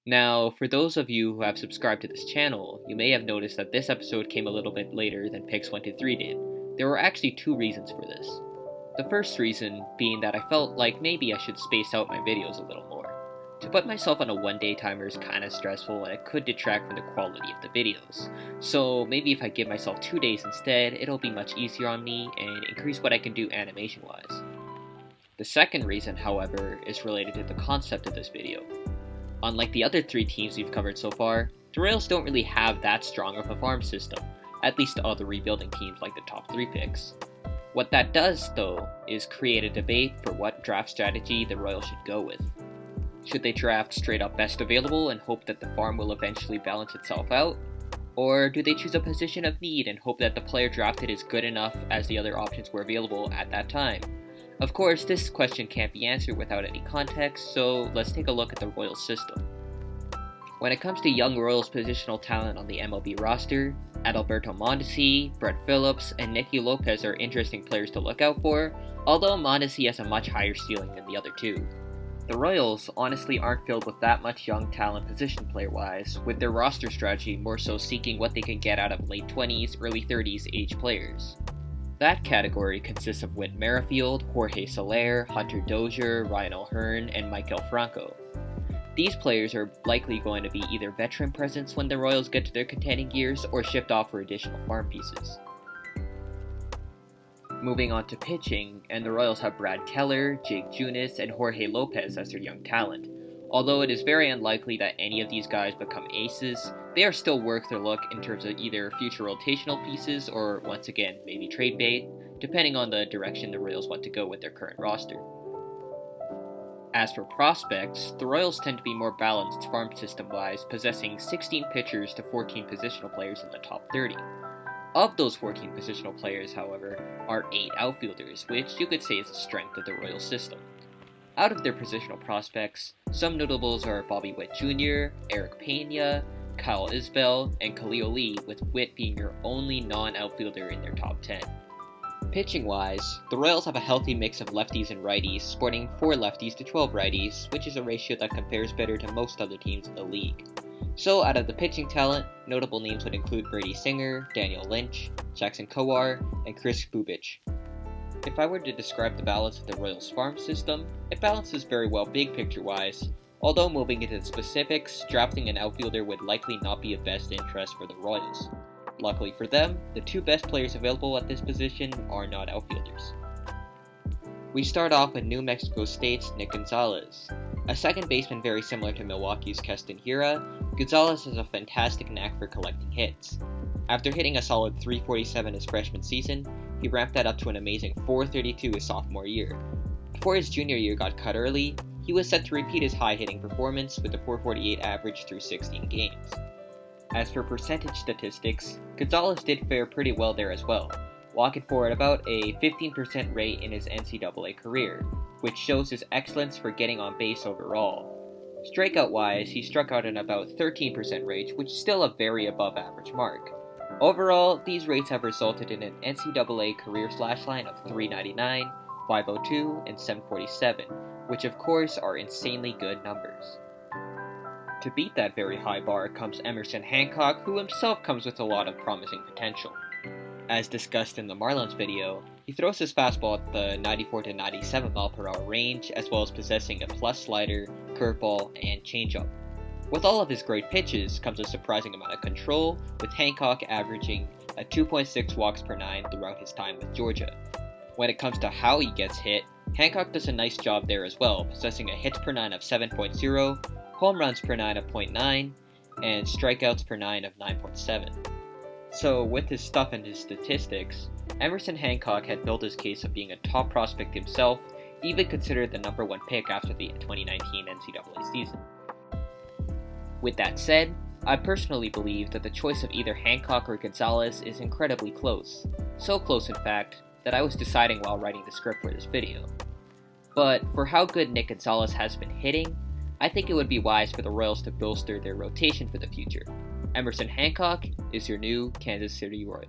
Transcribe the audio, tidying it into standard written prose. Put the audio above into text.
Now, for those of you who have subscribed to this channel, you may have noticed that this episode came a little bit later than Picks 1 to 3 did. There were actually two reasons for this. The first reason being that I felt like maybe I should space out my videos a little more. To put myself on a one-day timer is kinda stressful and it could detract from the quality of the videos. So maybe if I give myself 2 days instead, it'll be much easier on me and increase what I can do animation-wise. The second reason, however, is related to the concept of this video. Unlike the other 3 teams we've covered so far, the Royals don't really have that strong of a farm system, at least to other rebuilding teams like the top 3 picks. What that does, though, is create a debate for what draft strategy the Royals should go with. Should they draft straight up best available and hope that the farm will eventually balance itself out? Or do they choose a position of need and hope that the player drafted is good enough as the other options were available at that time? Of course, this question can't be answered without any context, so let's take a look at the Royals system. When it comes to young Royals positional talent on the MLB roster, Adalberto Mondesi, Brett Phillips, and Nicky Lopez are interesting players to look out for, although Mondesi has a much higher ceiling than the other two. The Royals honestly aren't filled with that much young talent position player-wise, with their roster strategy more so seeking what they can get out of late 20s, early 30s age players. That category consists of Whit Merrifield, Jorge Soler, Hunter Dozier, Ryan O'Hearn, and Maikel Franco. These players are likely going to be either veteran presence when the Royals get to their contending years or shipped off for additional farm pieces. Moving on to pitching, and the Royals have Brad Keller, Jake Junis, and Jorge Lopez as their young talent. Although it is very unlikely that any of these guys become aces, they are still worth their look in terms of either future rotational pieces or, once again, maybe trade bait, depending on the direction the Royals want to go with their current roster. As for prospects, the Royals tend to be more balanced farm system-wise, possessing 16 pitchers to 14 positional players in the top 30. Of those 14 positional players, however, are 8 outfielders, which you could say is a strength of the Royals system. Out of their positional prospects, some notables are Bobby Witt Jr., Eric Pena, Kyle Isbell, and Khalil Lee, with Witt being your only non-outfielder in their top 10. Pitching-wise, the Royals have a healthy mix of lefties and righties, sporting 4 lefties to 12 righties, which is a ratio that compares better to most other teams in the league. So, out of the pitching talent, notable names would include Brady Singer, Daniel Lynch, Jackson Kowar, and Chris Bubich. If I were to describe the balance of the Royals farm system, it balances very well big picture-wise, although moving into the specifics, drafting an outfielder would likely not be of best interest for the Royals. Luckily for them, the 2 best players available at this position are not outfielders. We start off with New Mexico State's Nick Gonzales. A second baseman very similar to Milwaukee's Keston Hiura, Gonzales has a fantastic knack for collecting hits. After hitting a solid .347 his freshman season, he ramped that up to an amazing .432 his sophomore year. Before his junior year got cut early, he was set to repeat his high hitting performance with a .448 average through 16 games. As for percentage statistics, Gonzales did fare pretty well there as well, walking for at about a 15% rate in his NCAA career, which shows his excellence for getting on base overall. Strikeout-wise, he struck out an about 13% rate, which is still a very above average mark. Overall, these rates have resulted in an NCAA career slash line of .399, .502, and .747, which of course are insanely good numbers. To beat that very high bar comes Emerson Hancock, who himself comes with a lot of promising potential. As discussed in the Marlins video, he throws his fastball at the 94 to 97 mph range, as well as possessing a plus slider, curveball, and changeup. With all of his great pitches comes a surprising amount of control, with Hancock averaging a 2.6 walks per 9 throughout his time with Georgia. When it comes to how he gets hit, Hancock does a nice job there as well, possessing a hits per 9 of 7.0, home runs per 9 of 0.9, and strikeouts per 9 of 9.7. So, with his stuff and his statistics, Emerson Hancock had built his case of being a top prospect himself, even considered the number 1 pick after the 2019 NCAA season. With that said, I personally believe that the choice of either Hancock or Gonzales is incredibly close. So close, in fact, that I was deciding while writing the script for this video. But for how good Nick Gonzales has been hitting, I think it would be wise for the Royals to bolster their rotation for the future. Emerson Hancock is your new Kansas City Royal.